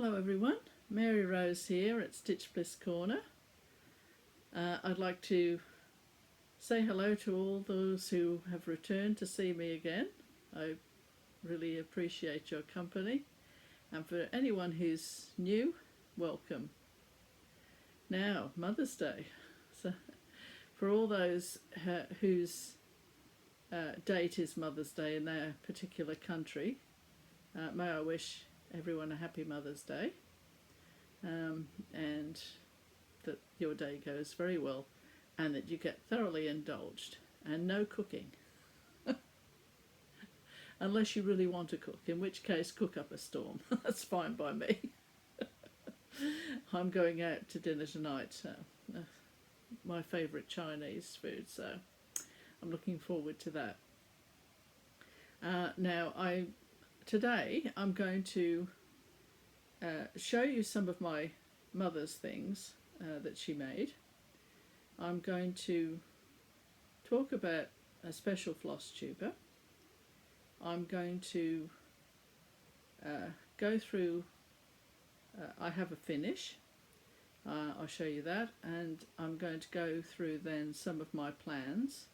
Hello everyone, Mary Rose here at Stitch Bliss Corner. I'd like to say hello to all those who have returned to see me again. I really appreciate your company, and for anyone who's new, welcome. Now, Mother's Day. So, for all those whose date is Mother's Day in their particular country, may I wish everyone a happy Mother's Day, and that your day goes very well and that you get thoroughly indulged, and no cooking unless you really want to cook, in which case cook up a storm. That's fine by me. I'm going out to dinner tonight, my favourite Chinese food, so I'm looking forward to that. Today I'm going to show you some of my mother's things that she made. I'm going to talk about a special floss tuber. I'm going to go through, I have a finish, I'll show you that, and I'm going to go through then some of my plans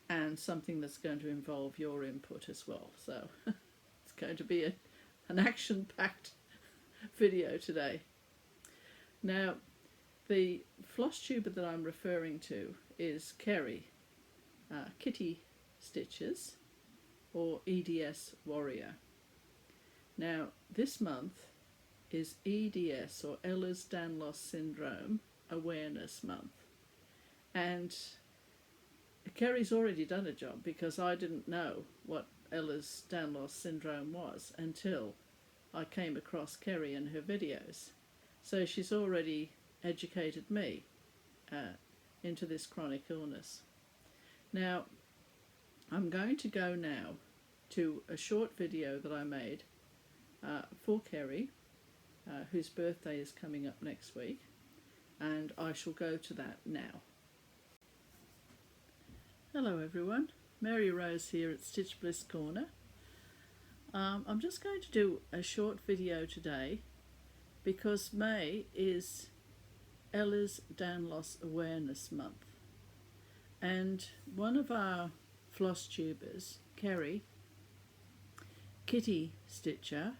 and something that's going to involve your input as well. So it's going to be an action-packed video today. Now, the floss tuber that I'm referring to is Kerry Kitty Stitches, or EDS Warrior. Now, this month is EDS, or Ehlers-Danlos Syndrome Awareness Month, and Kerry's already done a job, because I didn't know what Ehlers-Danlos Syndrome was until I came across Kerry and her videos. So she's already educated me into this chronic illness. Now, I'm going to go now to a short video that I made for Kerry, whose birthday is coming up next week, and I shall go to that now. Hello everyone, Mary Rose here at Stitch Bliss Corner. I'm just going to do a short video today because May is Ehlers-Danlos Awareness Month, and one of our floss tubers, Kerry Kitty Stitcher,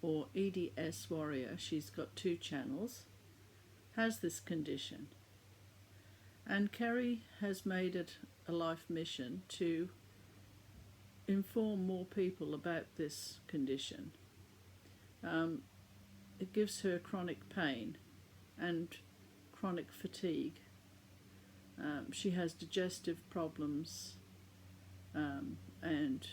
or EDS Warrior, she's got 2 channels, has this condition, and Kerry has made it a life mission to inform more people about this condition. It gives her chronic pain and chronic fatigue. She has digestive problems and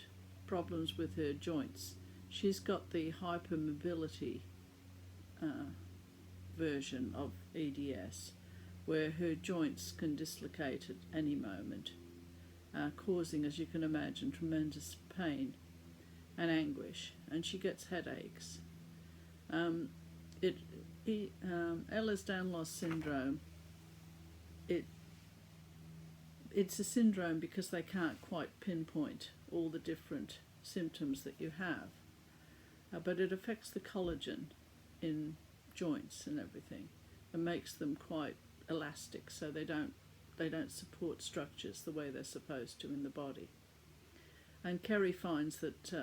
problems with her joints. She's got the hypermobility version of EDS, where her joints can dislocate at any moment, causing, as you can imagine, tremendous pain and anguish, and she gets headaches. Ehlers-Danlos syndrome, it's a syndrome because they can't quite pinpoint all the different symptoms that you have, but it affects the collagen in joints and everything, and makes them quite elastic, so they don't support structures the way they're supposed to in the body. And Kerry finds that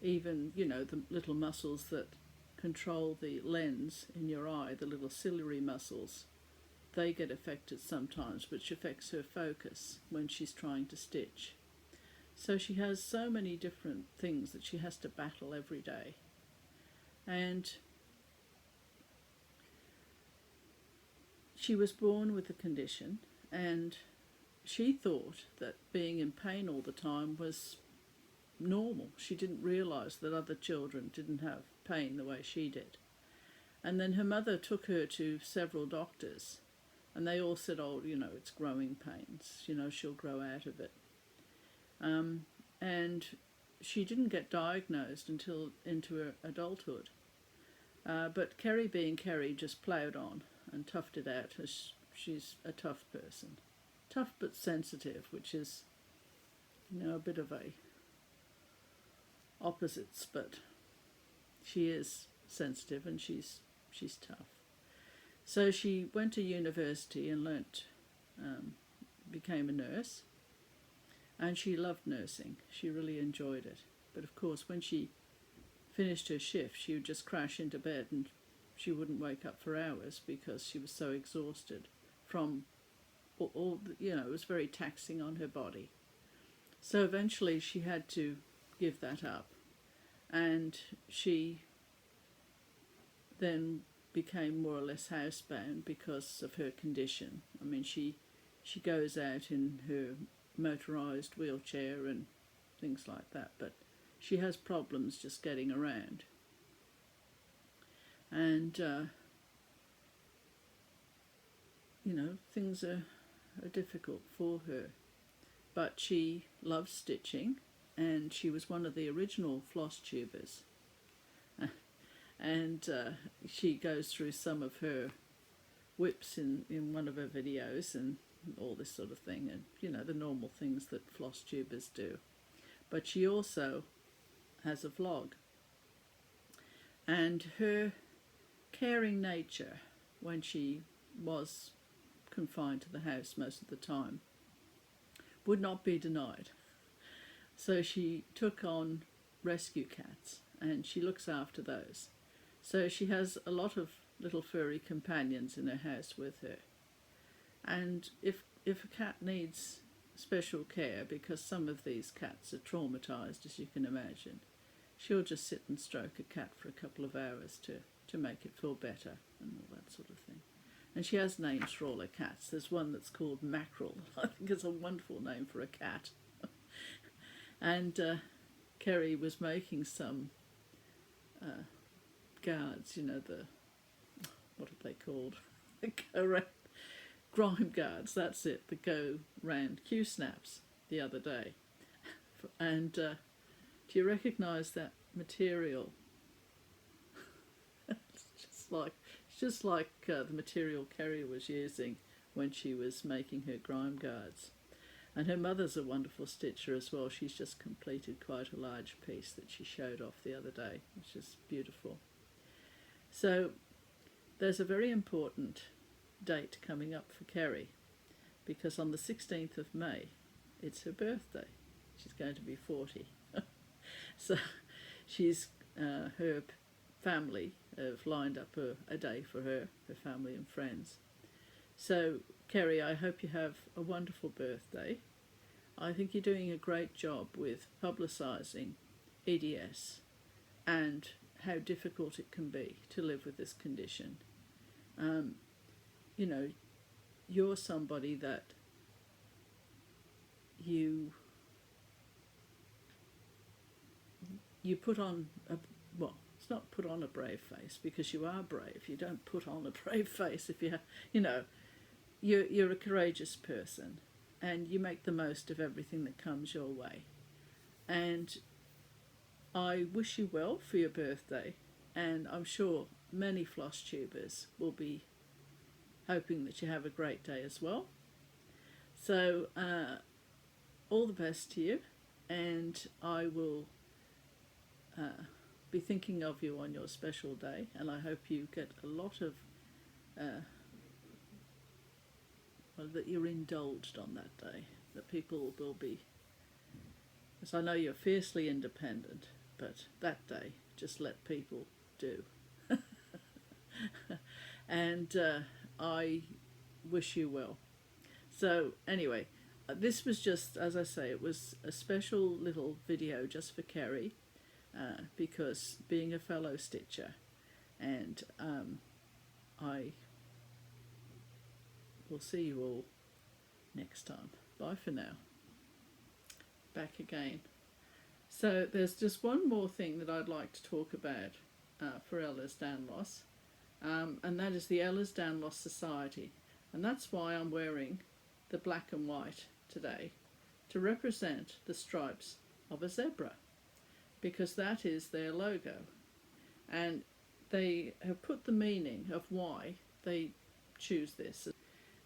even, the little muscles that control the lens in your eye, the little ciliary muscles, they get affected sometimes, which affects her focus when she's trying to stitch. So she has so many different things that she has to battle every day. And she was born with the condition, and she thought that being in pain all the time was normal. She didn't realise that other children didn't have pain the way she did. And then her mother took her to several doctors, and they all said, oh, it's growing pains, she'll grow out of it. And she didn't get diagnosed until into her adulthood. But Kerry, being Kerry, just ploughed on and toughed it out, as she's a tough person. Tough but sensitive, which is, a bit of a opposites, but she is sensitive, and she's tough. So she went to university and learnt, became a nurse, and she loved nursing. She really enjoyed it. But of course, when she finished her shift, she would just crash into bed and she wouldn't wake up for hours because she was so exhausted from all you know, it was very taxing on her body. So eventually she had to give that up, and she then became more or less housebound because of her condition. I mean, she goes out in her motorised wheelchair and things like that, but she has problems just getting around. And, you know, things are difficult for her. But she loves stitching, and she was one of the original Flosstubers. And she goes through some of her whips in one of her videos and all this sort of thing, and you know, the normal things that Flosstubers do. But she also has a vlog, and her caring nature when she was confined to the house most of the time would not be denied. So she took on rescue cats, and she looks after those. So she has a lot of little furry companions in her house with her. And if a cat needs special care, because some of these cats are traumatised, as you can imagine, she'll just sit and stroke a cat for a couple of hours to make it feel better and all that sort of thing. And she has names for all her cats. There's one that's called Mackerel. I think it's a wonderful name for a cat. And Kerry was making some guards, you know, what are they called? The go round, grime guards, that's it, the go round Q-snaps the other day. And do you recognise that material? It's just like the material Kerry was using when she was making her grime guards. And her mother's a wonderful stitcher as well. She's just completed quite a large piece that she showed off the other day, which is beautiful. So there's a very important date coming up for Kerry, because on the 16th of May, it's her birthday. She's going to be 40. So she's her family have lined up a day for her family and friends. So Kerry, I hope you have a wonderful birthday. I think you're doing a great job with publicising EDS and how difficult it can be to live with this condition. You know, you're somebody that you put on it's not put on a brave face, because you are brave. You don't put on a brave face if you're a courageous person, and you make the most of everything that comes your way. And I wish you well for your birthday, and I'm sure many Flosstubers will be hoping that you have a great day as well. So all the best to you, and I will be thinking of you on your special day, and I hope you get a lot of that you're indulged on that day, that people will be, because I know you're fiercely independent, but that day just let people do. And I wish you well. So anyway, this was just, as I say, it was a special little video just for Kerry, because being a fellow stitcher, and I will see you all next time. Bye for now. Back again. So there's just one more thing that I'd like to talk about for Ehlers-Danlos, and that is the Ehlers-Danlos Society. And that's why I'm wearing the black and white today, to represent the stripes of a zebra, because that is their logo. And they have put the meaning of why they choose this.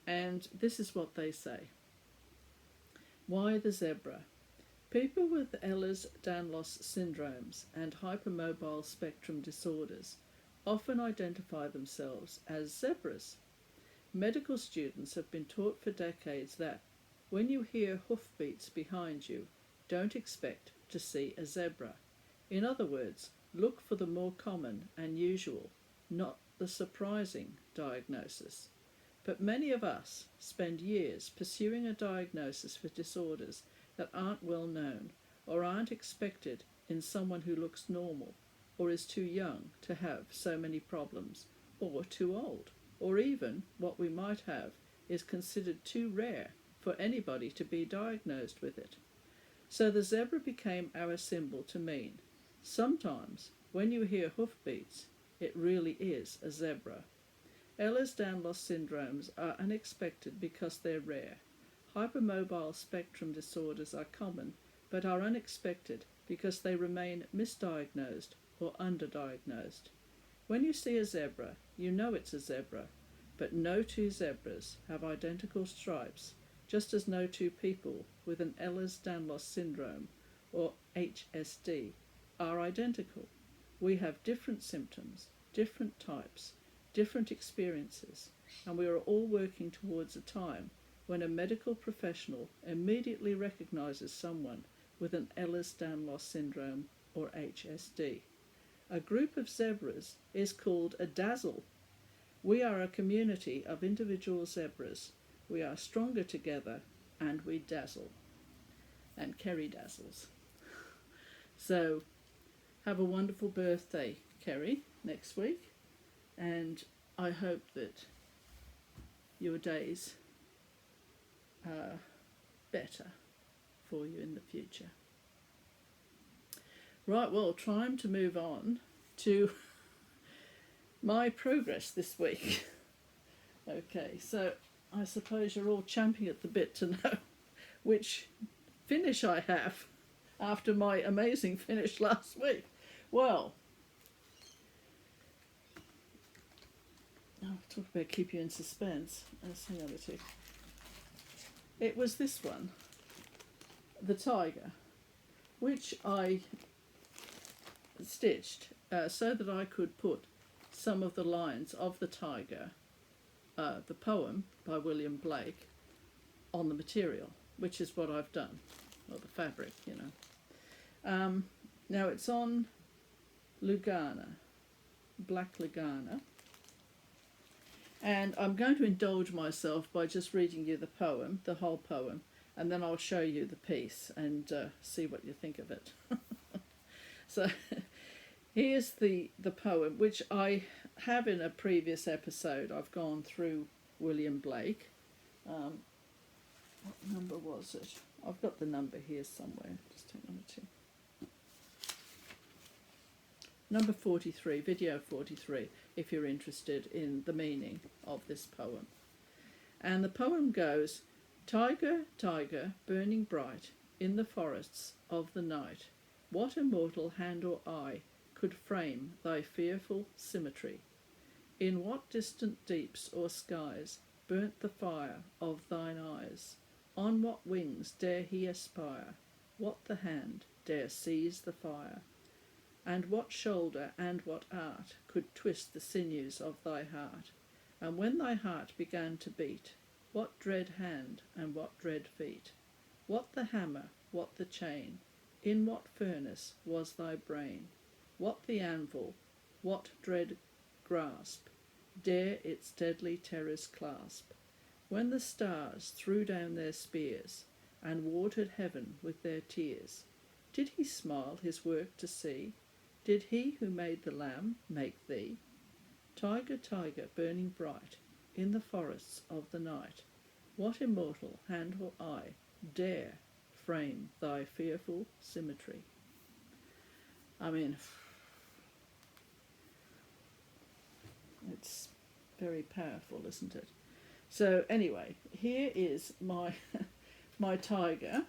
And this is what they say. Why the zebra? People with Ehlers-Danlos syndromes and hypermobile spectrum disorders often identify themselves as zebras. Medical students have been taught for decades that when you hear hoofbeats behind you, don't expect to see a zebra. In other words, look for the more common and usual, not the surprising diagnosis. But many of us spend years pursuing a diagnosis for disorders that aren't well known or aren't expected in someone who looks normal or is too young to have so many problems, or too old, or even what we might have is considered too rare for anybody to be diagnosed with it. So the zebra became our symbol to mean, sometimes when you hear hoofbeats, it really is a zebra. Ehlers-Danlos syndromes are unexpected because they're rare. Hypermobile spectrum disorders are common, but are unexpected because they remain misdiagnosed or underdiagnosed. When you see a zebra, you know it's a zebra, but no two zebras have identical stripes, just as no two people with an Ehlers-Danlos syndrome or HSD are identical. We have different symptoms, different types, different experiences, and we are all working towards a time when a medical professional immediately recognises someone with an Ehlers-Danlos syndrome or HSD. A group of zebras is called a dazzle. We are a community of individual zebras. We are stronger together and we dazzle. And Kerry dazzles. So have a wonderful birthday, Kerry, next week. And I hope that your days are better for you in the future. Right, well, time to move on to my progress this week. Okay, so I suppose you're all champing at the bit to know which finish I have after my amazing finish last week. Well, talk about keep you in suspense. Let's hang on a tick. It was this one, the tiger, which I stitched so that I could put some of the lines of the tiger, the poem by William Blake, on the material, which is what I've done, or the fabric, you know. Now it's on Lugana, black Lugana, and I'm going to indulge myself by just reading you the poem, the whole poem, and then I'll show you the piece and see what you think of it. So here's the poem, which I have in a previous episode. I've gone through William Blake. What number was it? I've got the number here somewhere. Just hang on a tick. Number 43, video 43, if you're interested in the meaning of this poem. And the poem goes, Tiger, tiger, burning bright in the forests of the night, what immortal hand or eye could frame thy fearful symmetry? In what distant deeps or skies burnt the fire of thine eyes? On what wings dare he aspire? What the hand dare seize the fire? And what shoulder and what art could twist the sinews of thy heart? And when thy heart began to beat, what dread hand and what dread feet? What the hammer, what the chain? In what furnace was thy brain? What the anvil, what dread grasp dare its deadly terrors clasp? When the stars threw down their spears and watered heaven with their tears, did he smile his work to see? Did he who made the lamb make thee? Tiger, tiger, burning bright in the forests of the night, what immortal hand or eye dare frame thy fearful symmetry? I mean, it's very powerful, isn't it? So anyway, here is my my tiger.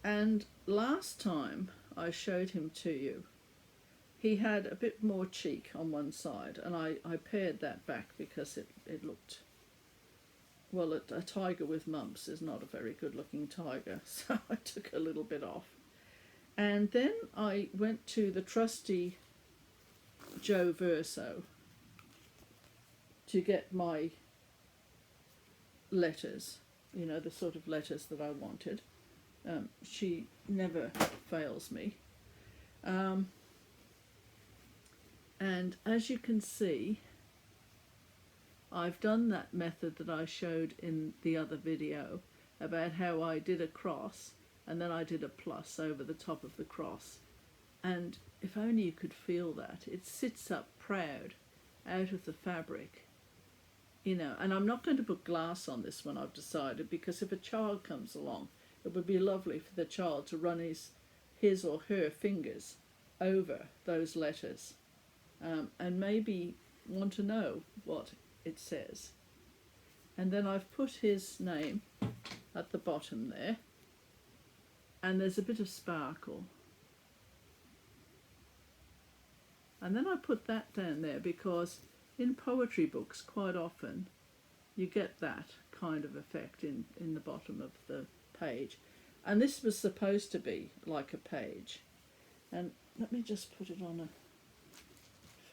And last time I showed him to you, he had a bit more cheek on one side, and I pared that back because it looked well, a tiger with mumps is not a very good looking tiger, so I took a little bit off. And then I went to the trusty Joe Verso to get my letters, you know, the sort of letters that I wanted. She never fails me. And as you can see, I've done that method that I showed in the other video about how I did a cross and then I did a plus over the top of the cross. And if only you could feel that. It sits up proud out of the fabric, you know. And I'm not going to put glass on this one, I've decided, because if a child comes along, it would be lovely for the child to run his or her fingers over those letters and maybe want to know what it says. And then I've put his name at the bottom there, and there's a bit of sparkle. And then I put that down there because in poetry books quite often you get that kind of effect in the bottom of the page. And this was supposed to be like a page. And let me just put it on a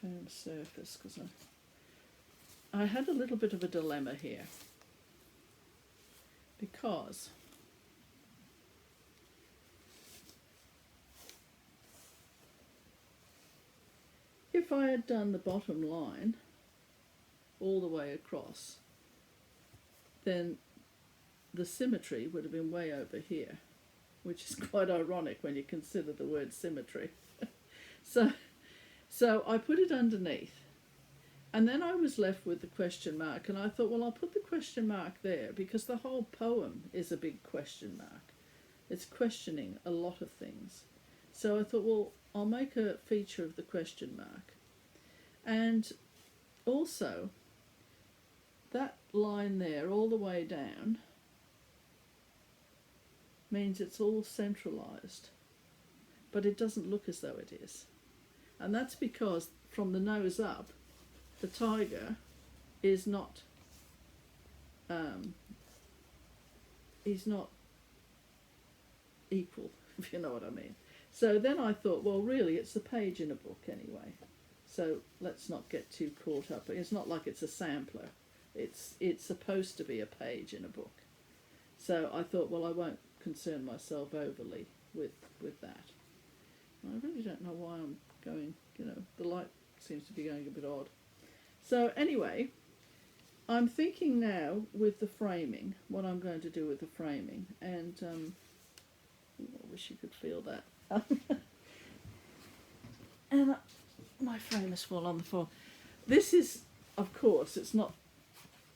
firm surface, because I had a little bit of a dilemma here. Because if I had done the bottom line all the way across, then the symmetry would have been way over here, which is quite ironic when you consider the word symmetry. So I put it underneath, and then I was left with the question mark, and I thought, well, I'll put the question mark there because the whole poem is a big question mark. It's questioning a lot of things. So I thought, well, I'll make a feature of the question mark. And also, that line there all the way down means it's all centralised, but it doesn't look as though it is. And that's because from the nose up, the tiger is not, he's not equal, if you know what I mean. So then I thought, well, really, it's a page in a book anyway. So let's not get too caught up. It's not like it's a sampler. It's supposed to be a page in a book. So I thought, well, I won't concern myself overly with that. I really don't know why I'm going, you know, the light seems to be going a bit odd. So anyway, I'm thinking now with the framing, what I'm going to do with the framing, and I wish you could feel that. And my frame has fallen on the floor. This is, of course, it's not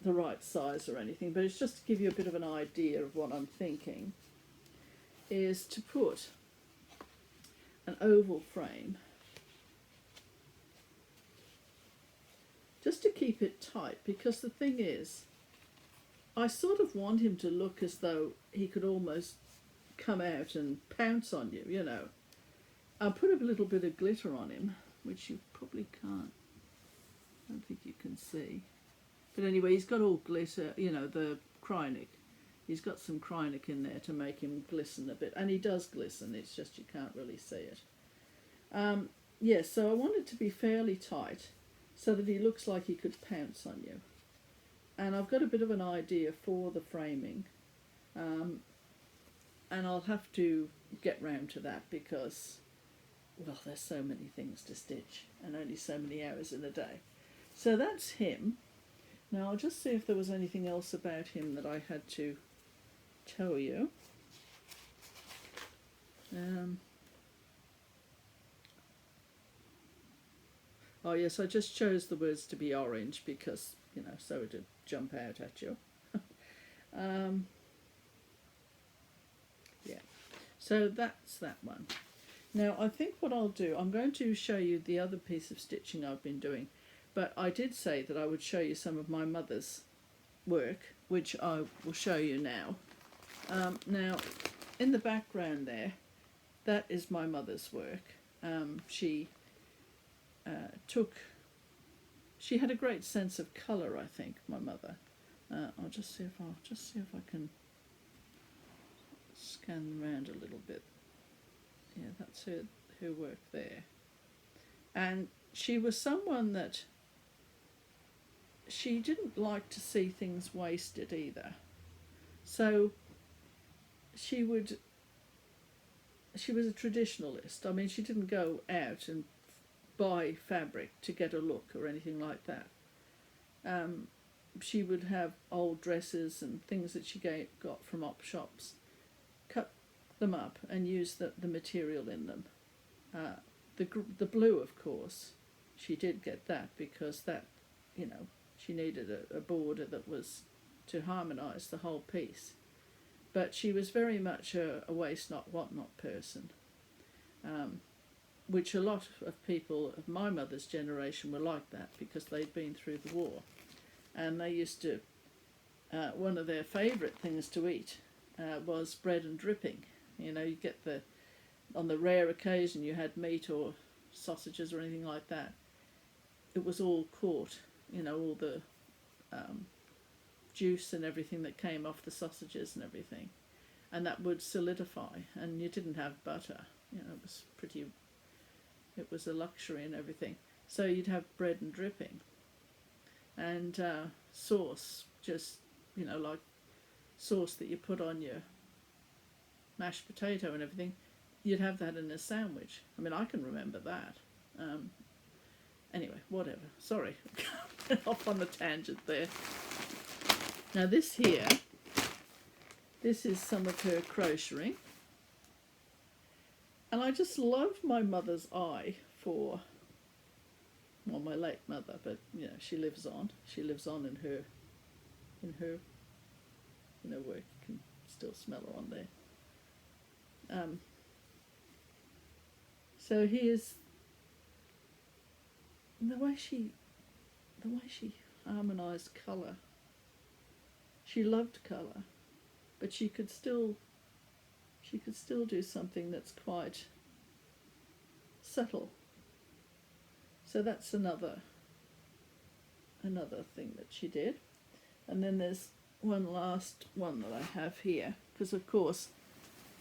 the right size or anything, but it's just to give you a bit of an idea of what I'm thinking, is to put an oval frame just to keep it tight, because the thing is, I sort of want him to look as though he could almost come out and pounce on you, you know. I'll put a little bit of glitter on him, which you probably can't, I don't think you can see. But anyway, he's got all glitter, you know, the Krynic. He's got some Krynic in there to make him glisten a bit. And he does glisten, it's just you can't really see it. Yes, so I want it to be fairly tight so that he looks like he could pounce on you. And I've got a bit of an idea for the framing. And I'll have to get round to that because, well, there's so many things to stitch and only so many hours in a day. So that's him. Now I'll just see if there was anything else about him that I had to tell you. Oh yes, I just chose the words to be orange because, you know, so it would jump out at you. Yeah, so that's that one. Now I think what I'll do, I'm going to show you the other piece of stitching I've been doing, but I did say that I would show you some of my mother's work, which I will show you now. Now, in the background there, that is my mother's work. She had a great sense of colour, I think, my mother. I'll just see if I can scan around a little bit. Yeah, that's her work there. And she was someone that she didn't like to see things wasted either. So she was a traditionalist. I mean, she didn't go out and buy fabric to get a look or anything like that. She would have old dresses and things that she got from op shops, cut them up and use the material in them. The blue, of course, she did get that because that, you know, she needed a border that was to harmonise the whole piece. But she was very much a waste not, want not person, which a lot of people of my mother's generation were like that because they'd been through the war. And they used to, one of their favourite things to eat was bread and dripping. You know, you get on the rare occasion you had meat or sausages or anything like that, it was all caught, you know, all the juice and everything that came off the sausages and everything, and that would solidify, and you didn't have butter, you know, it was a luxury and everything. So you'd have bread and dripping, and sauce, just, you know, like sauce that you put on your mashed potato and everything. You'd have that in a sandwich. I mean, I can remember that. Anyway, whatever. Sorry, off on a tangent there. Now this here, this is some of her crocheting. And I just love my mother's eye for, well, my late mother, but, you know, she lives on. She lives on in her, you know, work. You can still smell her on there. So here's the way she harmonised colour. She loved colour, but she could still do something that's quite subtle. So that's another thing that she did. And then there's one last one that I have here, because of course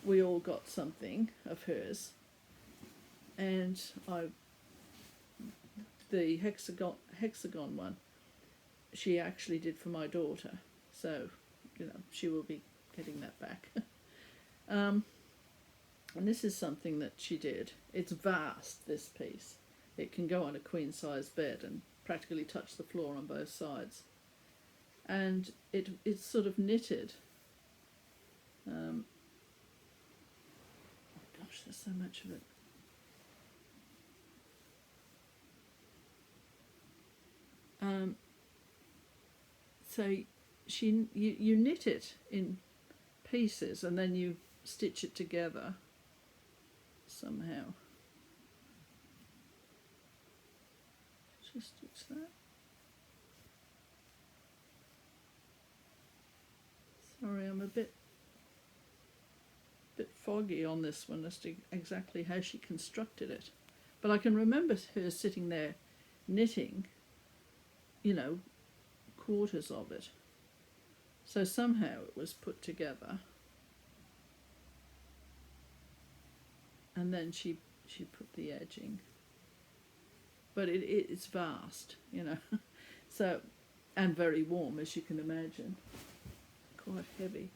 we all got something of hers. And the hexagon one, she actually did for my daughter. So, you know, she will be getting that back. And this is something that she did. It's vast, this piece. It can go on a queen-size bed and practically touch the floor on both sides. And it's sort of knitted. Oh gosh, there's so much of it. So you knit it in pieces and then you stitch it together somehow. Just stitch that. Sorry, I'm a bit foggy on this one as to exactly how she constructed it. But I can remember her sitting there knitting, you know, quarters of it. So somehow it was put together. And then she put the edging. But it's vast, you know. So, and very warm, as you can imagine. Quite heavy.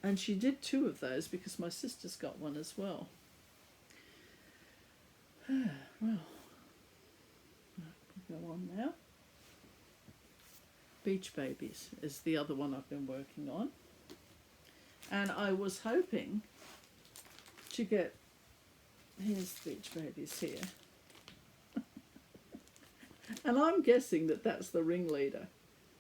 And she did 2 of those because my sister's got one as well. Well, I'll go on now. Beach Babies is the other one I've been working on. And I was hoping to get, here's Beach Babies here. And I'm guessing that that's the ringleader,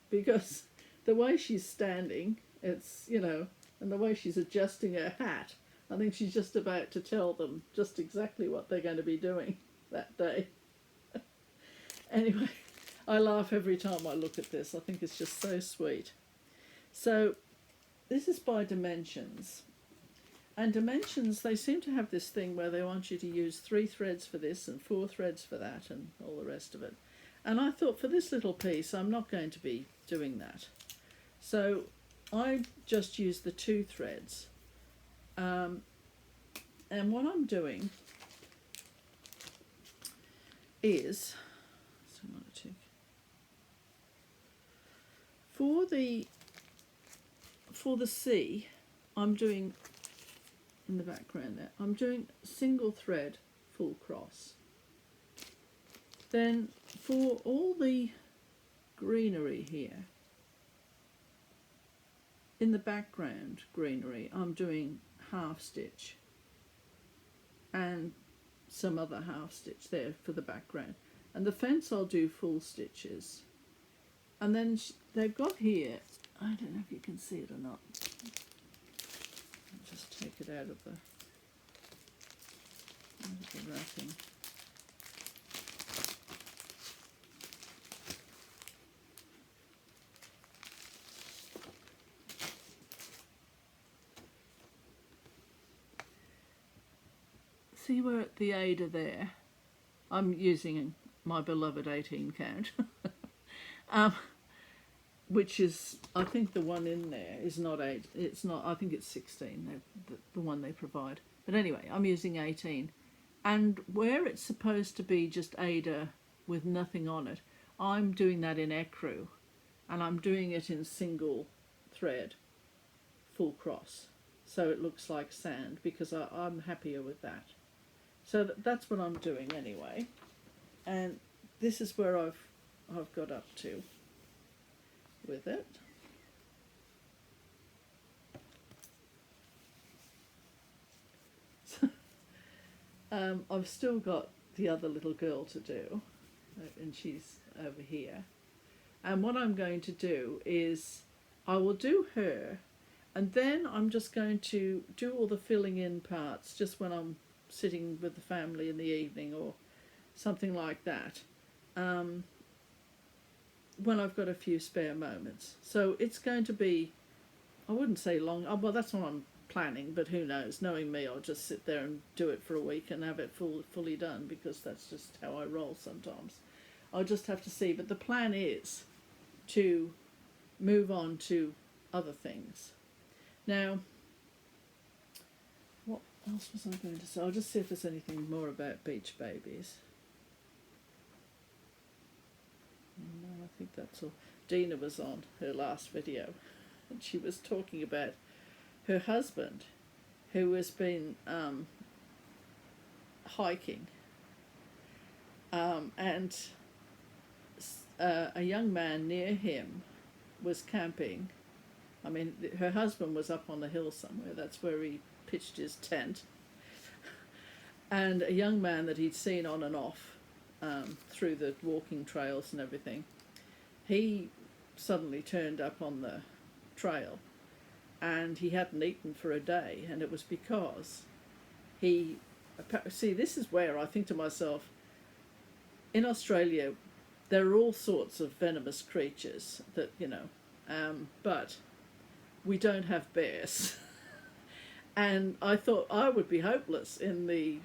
because the way she's standing, it's, you know, and the way she's adjusting her hat, I think she's just about to tell them just exactly what they're going to be doing that day. Anyway, I laugh every time I look at this. I think it's just so sweet. So this is by Dimensions. And Dimensions, they seem to have this thing where they want you to use 3 threads for this and 4 threads for that and all the rest of it. And I thought, for this little piece, I'm not going to be doing that. So I just use the 2 threads, and what I'm doing is, for the C, I'm doing, in the background there, I'm doing single thread full cross. Then for all the greenery here, in the background greenery, I'm doing half stitch and some other half stitch there for the background. And the fence I'll do full stitches. And then they've got here, I don't know if you can see it or not. I'll just take it out of the wrapping. See where the Ada there, I'm using my beloved 18 count, which is, I think the one in there is not 8, it's not, I think it's 16, the one they provide. But anyway, I'm using 18. And where it's supposed to be just Ada with nothing on it, I'm doing that in ecru, and I'm doing it in single thread, full cross. So it looks like sand, because I'm happier with that. So that's what I'm doing anyway, and this is where I've got up to with it. I've still got the other little girl to do, and she's over here. And what I'm going to do is I will do her, and then I'm just going to do all the filling in parts just when I'm sitting with the family in the evening or something like that, when I've got a few spare moments. So it's going to be, I wouldn't say long, well that's what I'm planning, but who knows, knowing me, I'll just sit there and do it for a week and have it fully done, because that's just how I roll sometimes. I'll just have to see, but the plan is to move on to other things. Now, what else was I going to say? I'll just see if there's anything more about beach babies. No, I think that's all. Dina was on her last video, and she was talking about her husband, who has been hiking, and a young man near him was camping. I mean, her husband was up on the hill somewhere, that's where he pitched his tent, and a young man that he'd seen on and off through the walking trails and everything, he suddenly turned up on the trail, and he hadn't eaten for a day, and it was because he, see, this is where I think to myself, in Australia there are all sorts of venomous creatures that, you know, but we don't have bears. And I thought I would be hopeless in the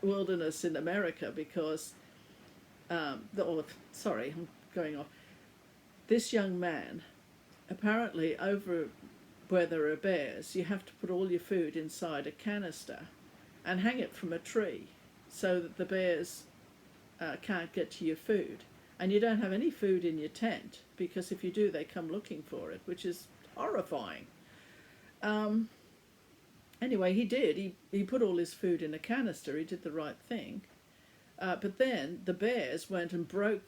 wilderness in America because, sorry, I'm going off. This young man, apparently over where there are bears, you have to put all your food inside a canister and hang it from a tree so that the bears can't get to your food. And you don't have any food in your tent, because if you do, they come looking for it, which is horrifying. Anyway, he did. He put all his food in a canister. He did the right thing. But then the bears went and broke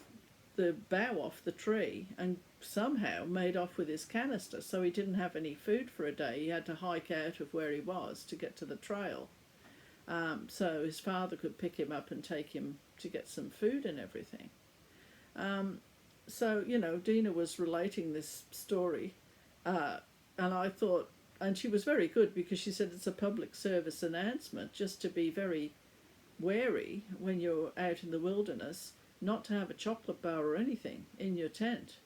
the bough off the tree and somehow made off with his canister. So he didn't have any food for a day. He had to hike out of where he was to get to the trail. So his father could pick him up and take him to get some food and everything. So, you know, Dina was relating this story, and I thought, and she was very good, because she said it's a public service announcement just to be very wary when you're out in the wilderness, not to have a chocolate bar or anything in your tent.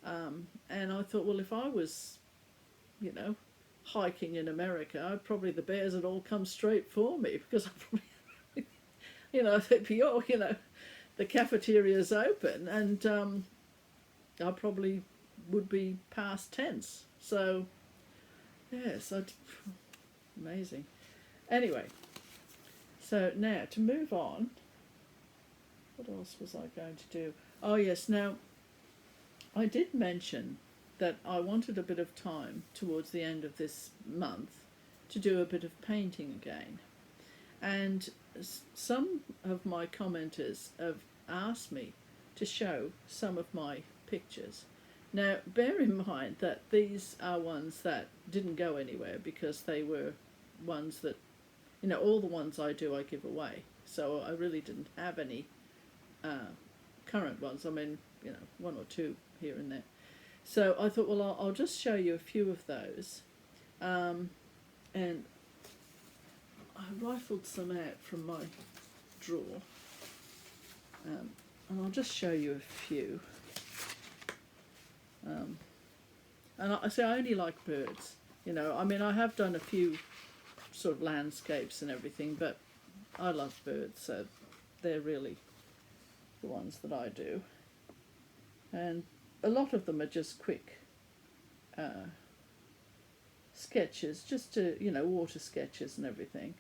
And I thought, well, if I was, you know, hiking in America, probably the bears would all come straight for me, because I probably, you know, they'd be all, you know, the cafeteria's open, and I'll probably would be past tense. So, yes, amazing. Anyway, so now to move on, what else was I going to do? Oh yes, now I did mention that I wanted a bit of time towards the end of this month to do a bit of painting again. And some of my commenters have asked me to show some of my pictures. Now, bear in mind that these are ones that didn't go anywhere because they were ones that, you know, all the ones I do I give away. So I really didn't have any current ones. I mean, you know, one or two here and there. So I thought, well, I'll just show you a few of those. And I rifled some out from my drawer. And I'll just show you a few. And I say I only like birds. You know, I mean, I have done a few sort of landscapes and everything, but I love birds, so they're really the ones that I do. And a lot of them are just quick sketches, just to, you know, water sketches and everything,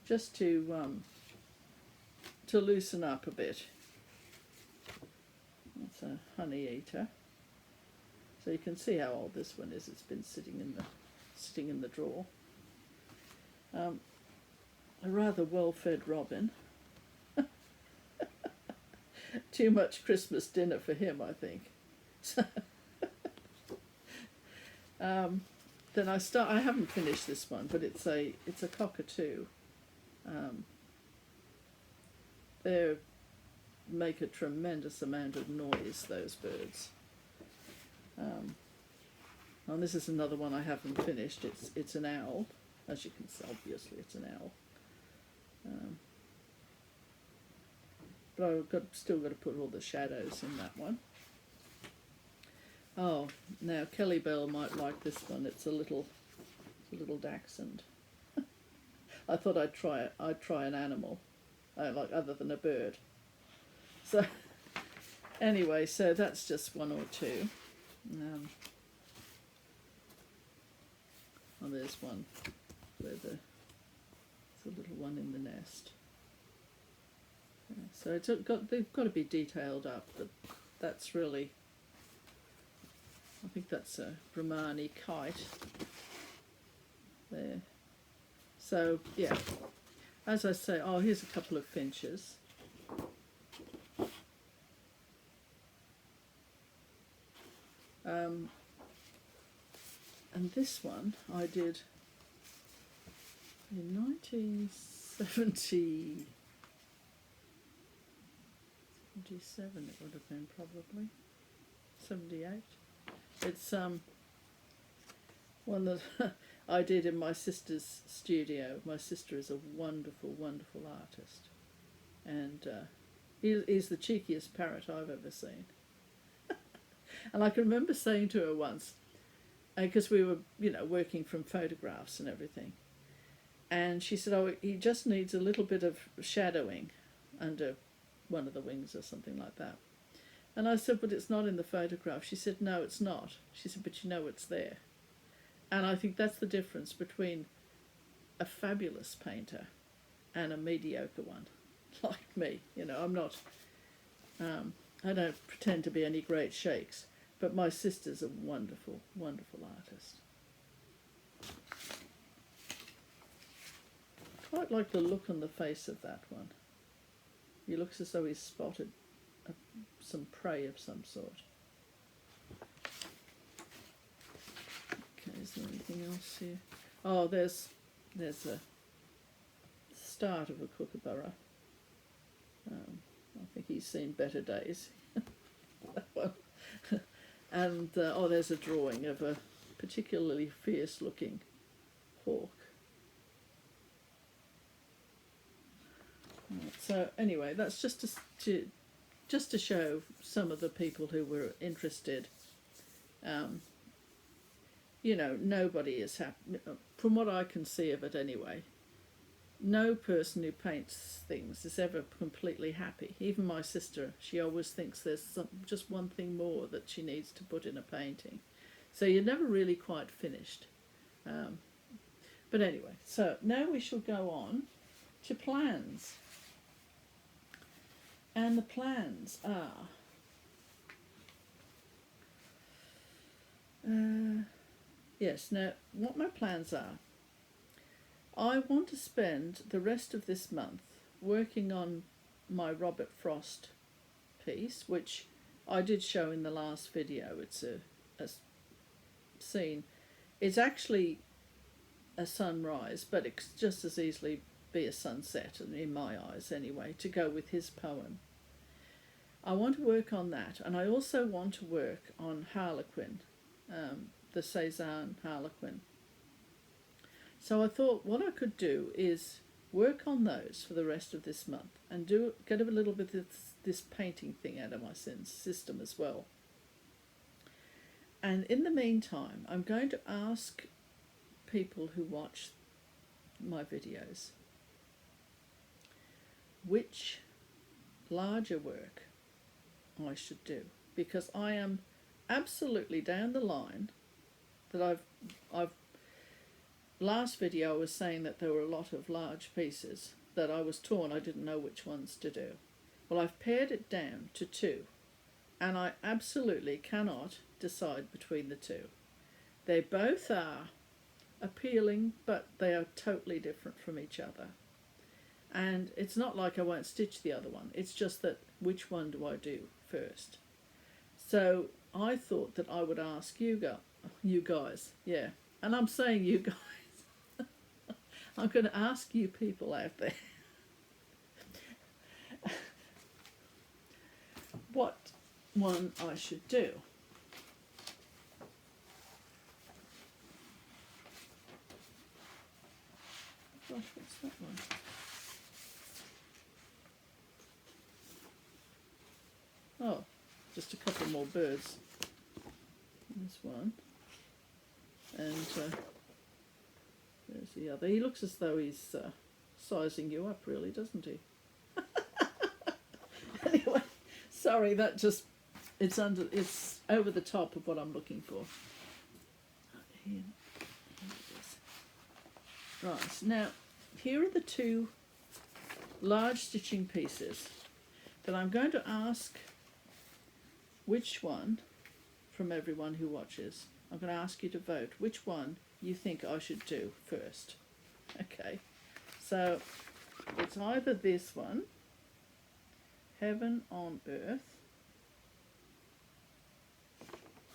just to loosen up a bit. That's a honey eater. So you can see how old this one is. It's been sitting in the drawer. A rather well-fed robin. Too much Christmas dinner for him, I think. So then I haven't finished this one, but it's a cockatoo. They make a tremendous amount of noise, those birds. And this is another one I haven't finished. It's an owl, as you can see. Obviously, it's an owl. But I've still got to put all the shadows in that one. Oh, now Kelly Bell might like this one. It's a little dachshund. I thought I'd try an animal, like other than a bird. So anyway, so that's just one or two. Oh, there's one where there's a little one in the nest. So they've got to be detailed up, but that's really, I think that's a Brahmani kite there. So yeah, as I say, oh, here's a couple of finches. And this one I did in 1977, it would have been probably 78. It's one that I did in my sister's studio. My sister is a wonderful, wonderful artist, and he's the cheekiest parrot I've ever seen. And I can remember saying to her once, because we were, you know, working from photographs and everything, and she said, oh, he just needs a little bit of shadowing under one of the wings or something like that. And I said, but it's not in the photograph. She said, no, it's not. She said, but you know it's there. And I think that's the difference between a fabulous painter and a mediocre one, like me. You know, I'm not, I don't pretend to be any great shakes, but my sister's a wonderful, wonderful artist. Quite like the look on the face of that one. He looks as though he's spotted some prey of some sort. Okay, is there anything else here? Oh, there's a start of a kookaburra. I think he's seen better days. That one. And oh, there's a drawing of a particularly fierce-looking hawk. Right, so anyway, that's just to show some of the people who were interested. You know, nobody is happy, from what I can see of it anyway. no person who paints things is ever completely happy. Even my sister, she always thinks there's just one thing more that she needs to put in a painting. So you're never really quite finished. But anyway, so now we shall go on to plans. And the plans are... yes, now what my plans are, I want to spend the rest of this month working on my Robert Frost piece, which I did show in the last video. It's a scene. It's actually a sunrise, but it could just as easily be a sunset, in my eyes anyway, to go with his poem. I want to work on that, and I also want to work on Harlequin, the Cézanne Harlequin. So I thought what I could do is work on those for the rest of this month and get a little bit of this painting thing out of my system as well. And in the meantime, I'm going to ask people who watch my videos which larger work I should do, because I am absolutely down the line that I've last video I was saying that there were a lot of large pieces that I was torn. I didn't know which ones to do. Well, I've pared it down to 2, and I absolutely cannot decide between the 2. They both are appealing, but they are totally different from each other. And it's not like I won't stitch the other one. It's just that which one do I do first? So I thought that I would ask you guys, yeah. And I'm saying you guys. I'm going to ask you people out there what one I should do. Gosh, what's that one? Oh, just a couple more birds. This one. And there's the other. He looks as though he's sizing you up, really, doesn't he? Anyway, sorry, that just, it's over the top of what I'm looking for. Here. Right, now, here are the 2 large stitching pieces that I'm going to ask which one, from everyone who watches, I'm going to ask you to vote which one you think I should do first. Okay, so it's either this one, Heaven on Earth,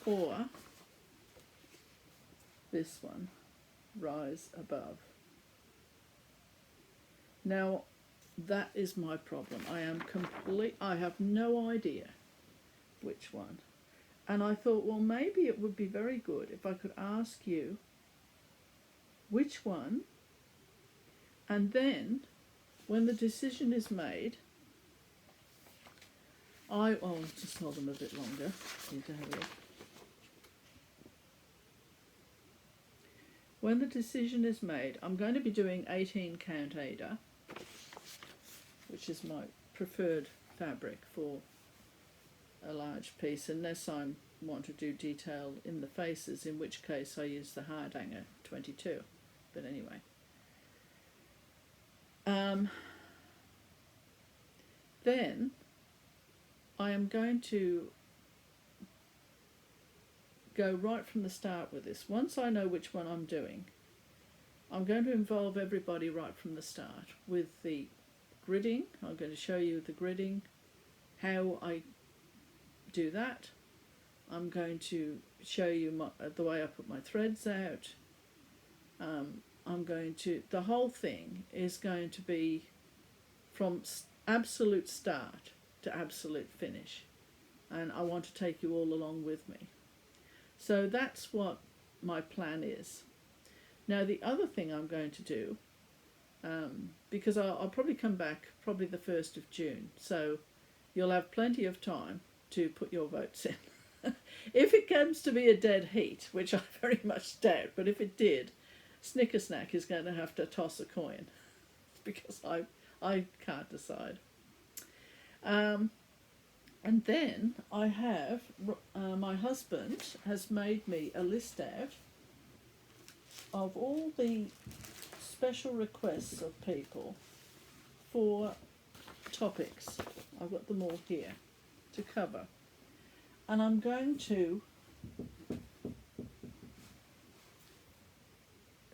or this one, Rise Above. Now, that is my problem. I have no idea which one. And I thought, well, maybe it would be very good if I could ask you which one, and then when the decision is made, I'll just hold them a bit longer. Need to have a look. When the decision is made, I'm going to be doing 18 count Aida, which is my preferred fabric for a large piece, unless I want to do detail in the faces, in which case I use the Hardanger 22. But anyway, then I am going to go right from the start with this. Once I know which one I'm doing, I'm going to involve everybody right from the start with the gridding. I'm going to show you the gridding, how I do that. I'm going to show you the way I put my threads out. The whole thing is going to be from absolute start to absolute finish, and I want to take you all along with me. So that's what my plan is. Now the other thing I'm going to do, because I'll probably come back probably the 1st of June, so you'll have plenty of time to put your votes in. If it comes to be a dead heat, which I very much doubt, but if it did, Snickersnack is going to have to toss a coin. because I can't decide. And then I have, my husband has made me a list out of all the special requests of people for topics. I've got them all here to cover. And I'm going to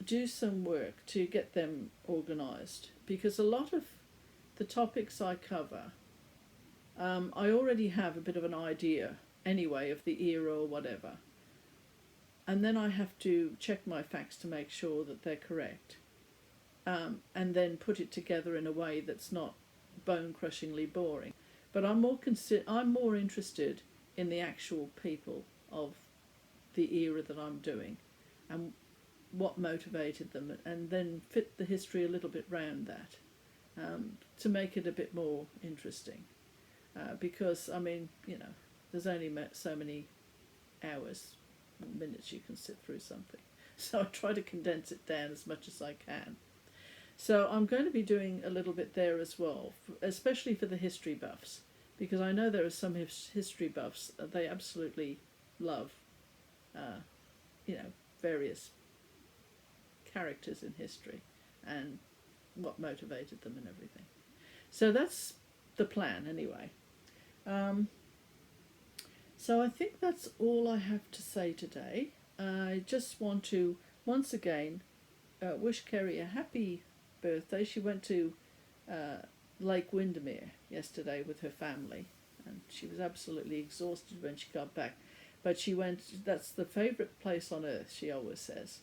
do some work to get them organised, because a lot of the topics I cover, I already have a bit of an idea anyway of the era or whatever, and then I have to check my facts to make sure that they're correct, and then put it together in a way that's not bone-crushingly boring. But I'm more interested in the actual people of the era that I'm doing, and what motivated them, and then fit the history a little bit round that, to make it a bit more interesting. Because, I mean, you know, there's only so many hours, minutes you can sit through something. So I try to condense it down as much as I can. So I'm going to be doing a little bit there as well, especially for the history buffs, because I know there are some history buffs, they absolutely love, you know, various characters in history and what motivated them and everything. So that's the plan anyway. So I think that's all I have to say today. I just want to once again wish Kerry a happy birthday. She went to Lake Windermere yesterday with her family, and she was absolutely exhausted when she got back. But she went, that's the favourite place on earth, she always says.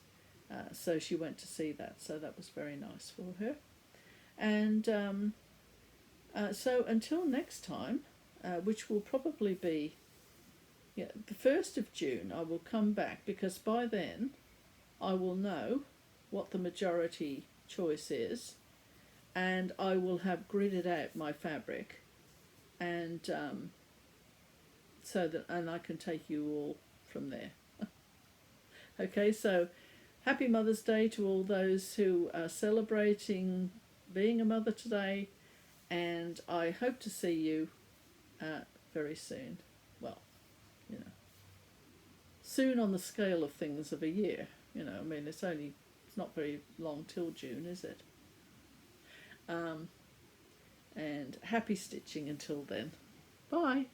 So she went to see that, so that was very nice for her. And so until next time, which will probably be the 1st of June, I will come back, because by then I will know what the majority choice is, and I will have gridded out my fabric, and so that, and I can take you all from there. Okay, so happy Mother's Day to all those who are celebrating being a mother today, and I hope to see you very soon. Well, you know, soon on the scale of things of a year. You know, I mean, it's not very long till June, is it? And happy stitching until then. Bye.